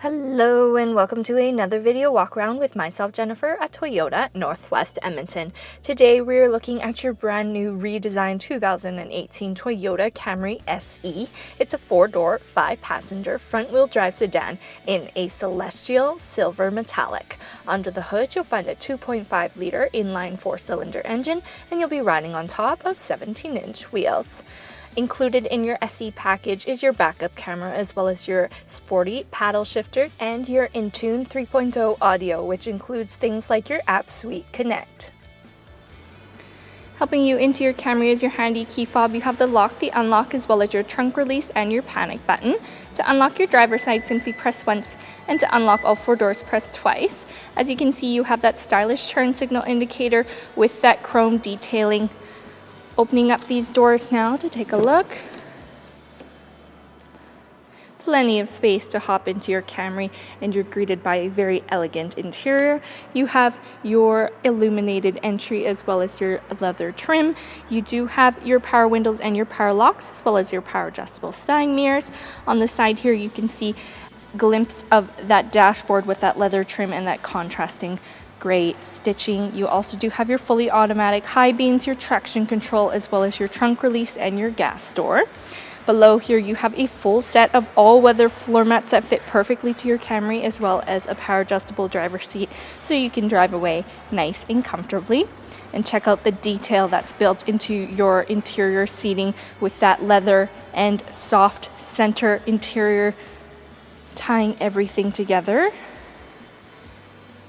Hello and welcome to another video walk around with myself, Jennifer, at Toyota Northwest Edmonton. Today we're looking at your brand new redesigned 2018 Toyota Camry SE. It's a 4-door, 5-passenger front-wheel drive sedan in a celestial silver metallic. Under the hood you'll find a 2.5-liter inline 4-cylinder engine, and you'll be riding on top of 17-inch wheels. Included in your SE package is your backup camera, as well as your sporty paddle shifter and your Intune 3.0 audio, which includes things like your app suite Connect. Helping you into your Camry is your handy key fob. You have the lock, the unlock, as well as your trunk release and your panic button. To unlock your driver's side, simply press once, and to unlock all 4 doors, press twice. As you can see, you have that stylish turn signal indicator with that chrome detailing. Opening up these doors now to take a look. Plenty of space to hop into your Camry, and you're greeted by a very elegant interior. You have your illuminated entry as well as your leather trim. You do have your power windows and your power locks, as well as your power adjustable side mirrors. On the side here you can see a glimpse of that dashboard with that leather trim and that contrasting gray stitching. You also do have your fully automatic high beams, your traction control, as well as your trunk release and your gas door. Below here you have a full set of all-weather floor mats that fit perfectly to your Camry, as well as a power adjustable driver's seat so you can drive away nice and comfortably. And check out the detail that's built into your interior seating with that leather and soft center interior, tying everything together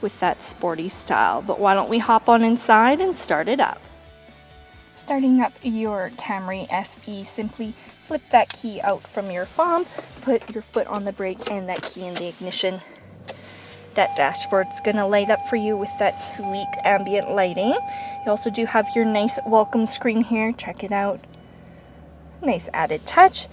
with that sporty style. But why don't we hop on inside and start it up. Starting up your Camry SE, simply flip that key out from your fob, put your foot on the brake and that key in the ignition. That dashboard's gonna light up for you with that sweet ambient lighting. You also do have your nice welcome screen here. Check it out. Nice added touch.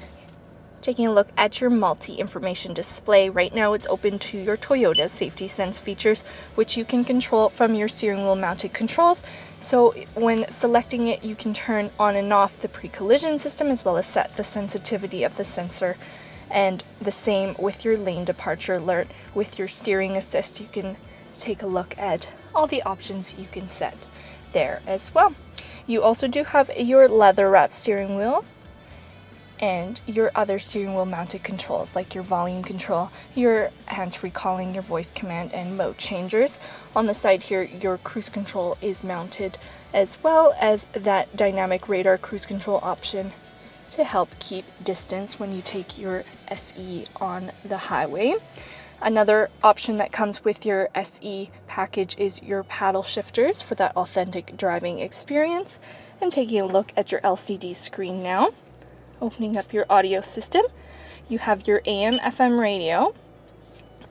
Taking a look at your multi-information display. Right now it's open to your Toyota Safety Sense features, which you can control from your steering wheel mounted controls. So when selecting it, you can turn on and off the pre-collision system, as well as set the sensitivity of the sensor. And the same with your lane departure alert. With your steering assist, you can take a look at all the options you can set there as well. You also do have your leather wrapped steering wheel and your other steering wheel mounted controls, like your volume control, your hands-free calling, your voice command, and mode changers. On the side here, your cruise control is mounted, as well as that dynamic radar cruise control option to help keep distance when you take your SE on the highway. Another option that comes with your SE package is your paddle shifters for that authentic driving experience. And taking a look at your LCD screen now. Opening up your audio system, you have your AM/FM radio,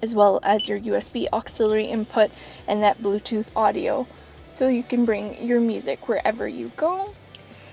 as well as your USB auxiliary input and that Bluetooth audio, so you can bring your music wherever you go.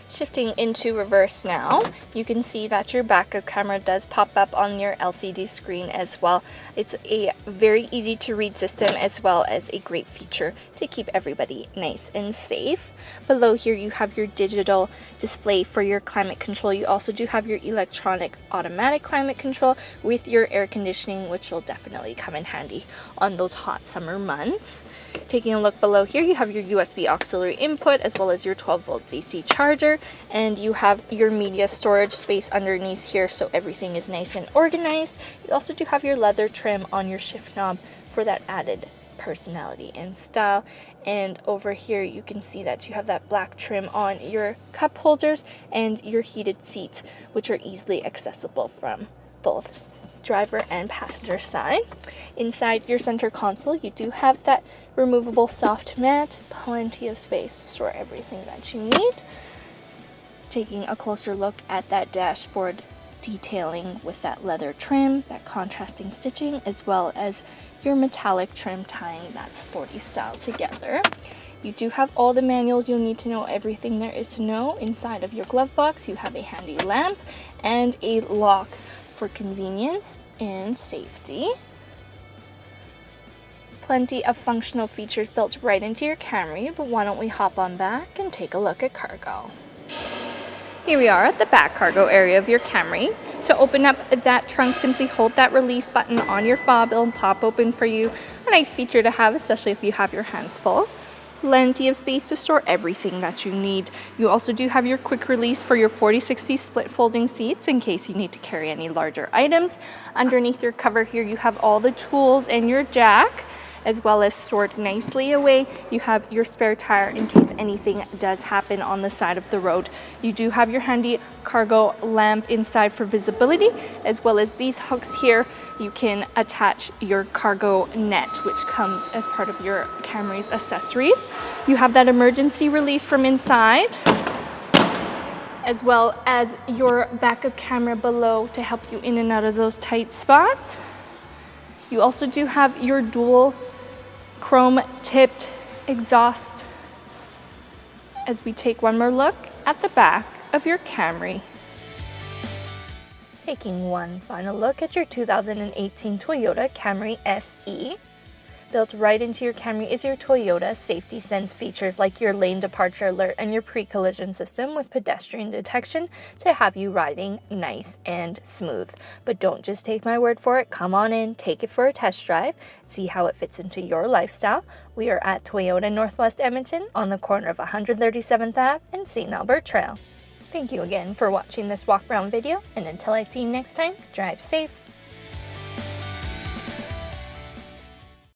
Shifting into reverse now, you can see that your backup camera does pop up on your LCD screen as well. It's a very easy to read system, as well as a great feature to keep everybody nice and safe. Below here you have your digital display for your climate control. You also do have your electronic automatic climate control with your air conditioning, which will definitely come in handy on those hot summer months. Taking a look below here, you have your USB auxiliary input, as well as your 12-volt AC charger, and you have your media storage space underneath here, so everything is nice and organized. You also do have your leather trim on your shift knob for that added personality and style. And over here you can see that you have that black trim on your cup holders and your heated seats, which are easily accessible from both driver and passenger side. Inside your center console, you do have that removable soft mat, plenty of space to store everything that you need. Taking a closer look at that dashboard detailing with that leather trim, that contrasting stitching, as well as your metallic trim tying that sporty style together. You do have all the manuals you'll need to know everything there is to know. Inside of your glove box, you have a handy lamp and a lock for convenience and safety. Plenty of functional features built right into your Camry, but why don't we hop on back and take a look at cargo. Here we are at the back cargo area of your Camry. To open up that trunk, simply hold that release button on your fob. It'll pop open for you. A nice feature to have, especially if you have your hands full. Plenty of space to store everything that you need. You also do have your quick release for your 40/60 split folding seats in case you need to carry any larger items. Underneath your cover here, you have all the tools and your jack, as well as stored nicely away. You have your spare tire in case anything does happen on the side of the road. You do have your handy cargo lamp inside for visibility, as well as these hooks here. You can attach your cargo net, which comes as part of your Camry's accessories. You have that emergency release from inside, as well as your backup camera below to help you in and out of those tight spots. You also do have your dual chrome tipped exhaust as we take one more look at the back of your Camry. Taking one final look at your 2018 Toyota Camry SE. Built right into your Camry is your Toyota Safety Sense features like your lane departure alert and your pre-collision system with pedestrian detection to have you riding nice and smooth. But don't just take my word for it. Come on in, take it for a test drive, see how it fits into your lifestyle. We are at Toyota Northwest Edmonton on the corner of 137th Ave and St. Albert Trail. Thank you again for watching this walk around video, and until I see you next time, drive safe.